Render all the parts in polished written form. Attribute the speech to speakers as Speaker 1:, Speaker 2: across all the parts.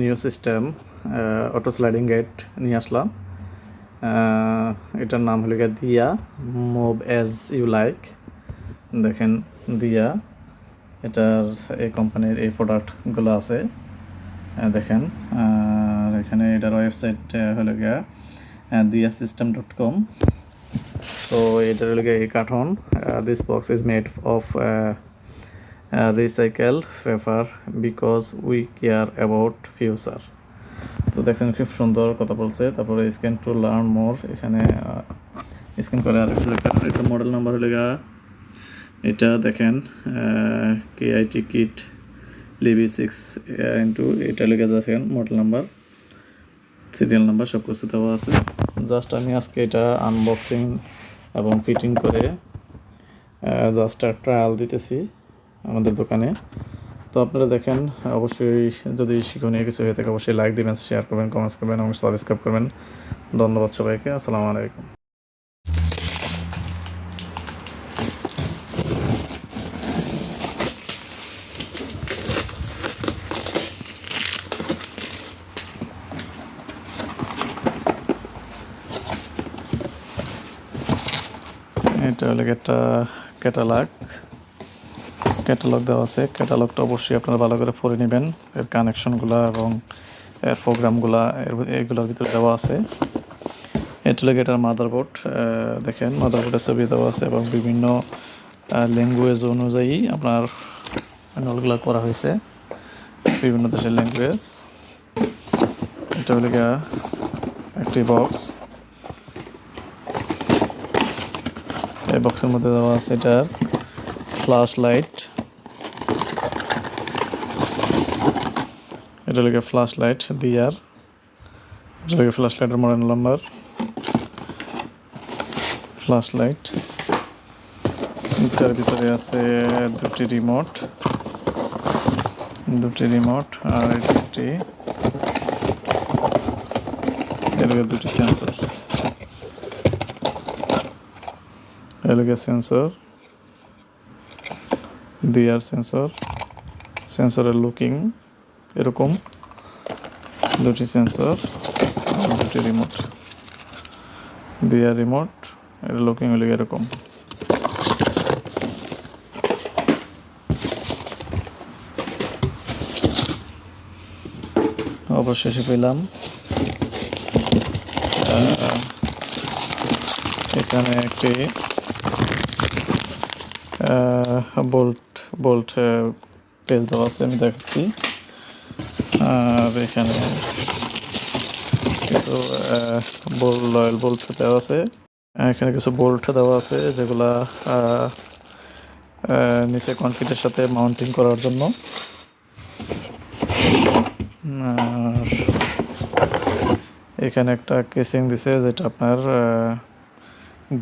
Speaker 1: New system auto sliding gate নিয়ে আসলাম। এটার নাম হলো গিয়ে দিয়া মুভ অ্যাজ ইউ লাইক। দেখেন দিয়া, এটার এই কোম্পানির এই প্রোডাক্টগুলো আছে দেখেন। আর এখানে এটার ওয়েবসাইট হলো গিয়া diasystem.com। তো এটার হলো গিয়ে এই carton. This box is made of recycle paper because we care about future. তো দেখছেন খুব সুন্দর কথা বলছে। তারপরে স্ক্যান টু লার্ন মোর, এখানে স্ক্যান করে আর এটার মডেল নাম্বার হলে গা এটা দেখেন KIT কিট লিবি 6 এটা লেগে দেখেন মডেল নাম্বার, সিরিয়াল নাম্বার সব কিছু দেওয়া আছে। জাস্ট আমি আজকে এটা আনবক্সিং এবং ফিটিং করে জাস্ট ট্রায়াল দিতেছি আমাদের দোকানে। তো আপনারা দেখেন, অবশ্যই যদি শিক্ষণীয় কিছু হয়ে থাকে অবশ্যই লাইক দিবেন, শেয়ার করবেন, কমেন্টস করবেন এবং সাবস্ক্রাইব করবেন। ধন্যবাদ সবাইকে। আসসালামু আলাইকুম। এটা হলো একটা ক্যাটালগ দেওয়া আছে। ক্যাটালগটা অবশ্যই আপনারা ভালো করে পড়ে নেবেন। এর কানেকশনগুলো এবং এর প্রোগ্রামগুলো এগুলোর ভিতরে দেওয়া আছে। এটা হলো এটার মাদারবোর্ড। দেখেন মাদারবোর্ডের ছবি দেওয়া আছে এবং বিভিন্ন ল্যাঙ্গুয়েজ অনুযায়ী আপনার ম্যানুয়ালগুলো করা হয়েছে, বিভিন্ন দেশের ল্যাঙ্গুয়েজ। এটা হলো একটি বক্স। এই বক্সের মধ্যে দেওয়া আছে এটার ফ্ল্যাশ লাইট। এটা হলো ফ্ল্যাশ লাইট দিয়ার। এটা হলো ফ্ল্যাশ লাইটের মডেল নাম্বার, ফ্ল্যাশ লাইট। এটার ভিতরে আছে দুটি রিমোট আর একটি দুটি সেন্সর। সেন্সর দিয়ার সেন্সরের লুকিং এরকম, দুটি সেন্সর আর দুটি রিমোট। দিয়ার রিমোট, এর লুকিং হলো এরকম। অবশেষে পেলাম এখানে একটি বোল্ট পেজ দেওয়া আছে, আমি দেখাচ্ছি। আর এখানে কিছু লয়েল বোল্ট দেওয়া আছে। এখানে কিছু বোল্ট দেওয়া আছে যেগুলা নিচে কনফিডের সাথে মাউন্টিং করার জন্য। আর এখানে একটা কেসিং দিছে যেটা আপনার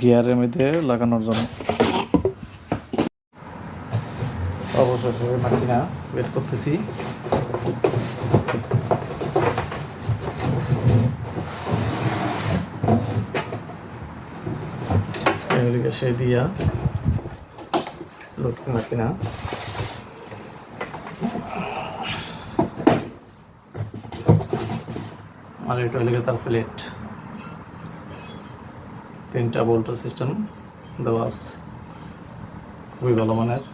Speaker 1: গিয়ারের মধ্যে লাগানোর জন্য। অবশেষে মাকিনা বের করতেছি। সেই দিয়া লুকিং মাকিনা। আর এটা হলে তার প্লেট, 3টা বোল্ট সিস্টেম দেওয়া আছে, খুবই ভালো মানের।